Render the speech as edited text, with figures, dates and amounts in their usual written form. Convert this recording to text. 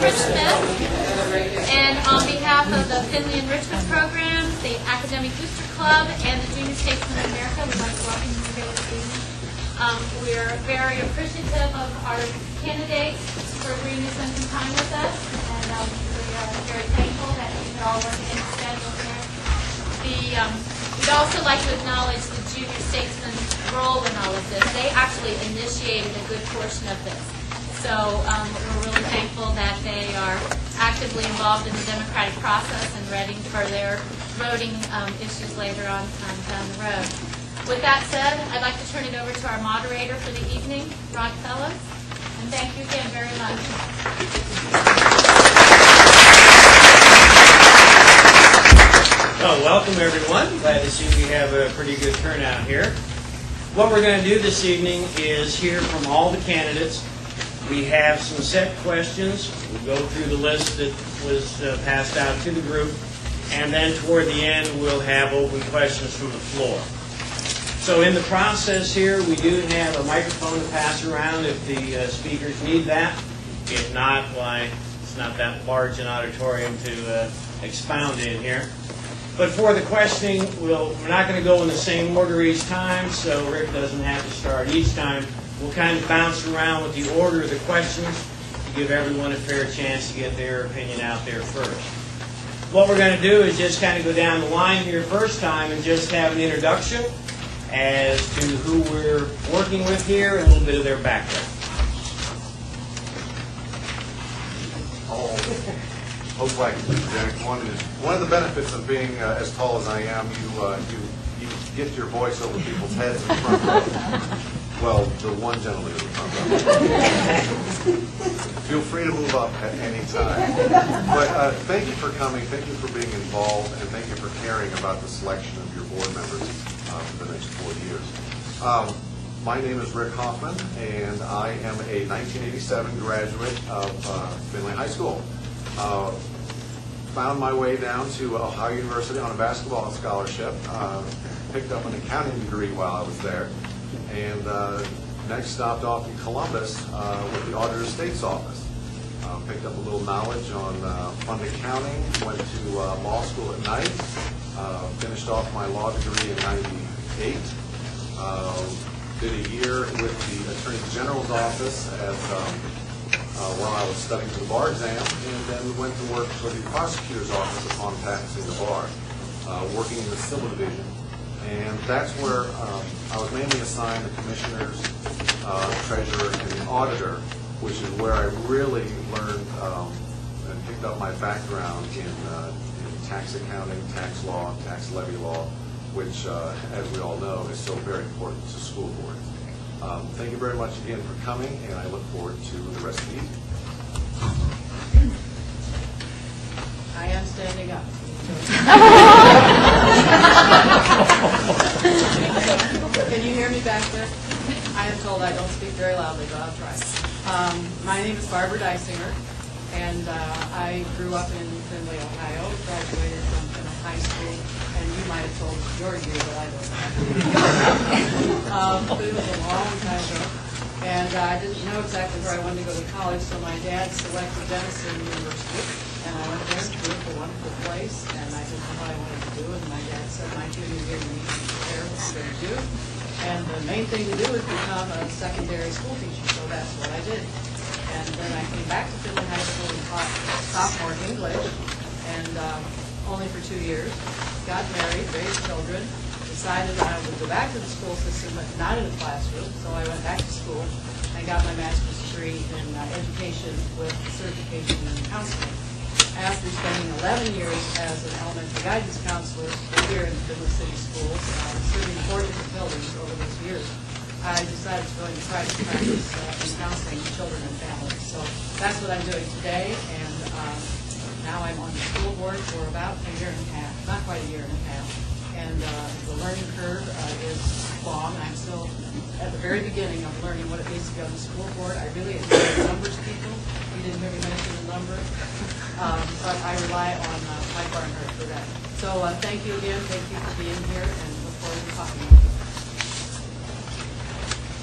Chris Smith, and on behalf of the Findlay Enrichment Program, the Academic Booster Club, and the Junior Statesmen of America, we'd like to welcome you here this evening. We're very appreciative of our candidates for agreeing to spend some time with us, and we are very thankful that you could all work in the schedule here. We'd also like to acknowledge the Junior Statesmen's role in all of this. They actually initiated a good portion of this. So we're really thankful that they are actively involved in the democratic process and ready for their voting issues later on down the road. With that said, I'd like to turn it over to our moderator for the evening, Rod Fellows, and thank you again very much. Well, welcome everyone. Glad to see we have a pretty good turnout here. What we're going to do this evening is hear from all the candidates. We have some set questions. We'll go through the list that was passed out to the group, and then toward the end we'll have open questions from the floor. So in the process here, we do have a microphone to pass around if the speakers need that. If not, why, it's not that large an auditorium to expound in here. But for the questioning, we're not going to go in the same order each time, so Rick doesn't have to start each time. We'll kind of bounce around with the order of the questions to give everyone a fair chance to get their opinion out there first. What we're going to do is just kind of go down the line here first time and just have an introduction as to who we're working with here and a little bit of their background. One of the benefits of being as tall as I am, you get your voice over people's heads in the front row. Well, the one gentleman in the front row. Feel free to move up at any time. But thank you for coming, thank you for being involved, and thank you for caring about the selection of your board members for the next 4 years. My name is Rick Hoffman, and I am a 1987 graduate of Findlay High School. Found my way down to Ohio University on a basketball scholarship. Picked up an accounting degree while I was there. And next stopped off in Columbus with the Auditor of State's office. Picked up a little knowledge on fund accounting, went to law school at night, finished off my law degree in '98, did a year with the Attorney General's office while I was studying for the bar exam, and then went to work for the prosecutor's office upon practicing the bar, working in the civil division. And that's where I was mainly assigned the commissioners, treasurer, and the auditor, which is where I really learned and picked up my background in tax accounting, tax law, tax levy law, which, as we all know, is so very important to school boards. Thank you very much again for coming, and I look forward to the rest of the evening. I am standing up. Can you hear me back there? I am told I don't speak very loudly, but I'll try. My name is Barbara Dysinger, and I grew up in Findlay, Ohio, graduated from Findlay High School, and you might have told your year, but I don't know. It was a long time ago, and I didn't know exactly where I wanted to go to college, so my dad selected Denison University, and I went there. It's a beautiful, wonderful place, and I didn't know what I wanted to do, and my dad said my junior year you need to prepare what you're going to do, and the main thing to do is become a secondary school teacher, so that's what I did. And then I came back to Findlay High School and taught sophomore English, and only for 2 years. Got married, raised children, decided I would go back to the school system, but not in a classroom, so I went back to school and got my master's degree in education with certification in counseling. After spending 11 years as an elementary guidance counselor here in Findlay City Schools, serving 4 different buildings over those years, I decided to go into private practice in counseling children and families. So that's what I'm doing today, and now I'm on the school board for about a year and a half, not quite a year and a half. And the learning curve is long. I'm still at the very beginning of learning what it means to be on the school board. I really enjoy numbers people. You didn't hear me mention the number. But I rely on Mike Barnhart for that. So thank you again. Thank you for being here, and look forward to talking.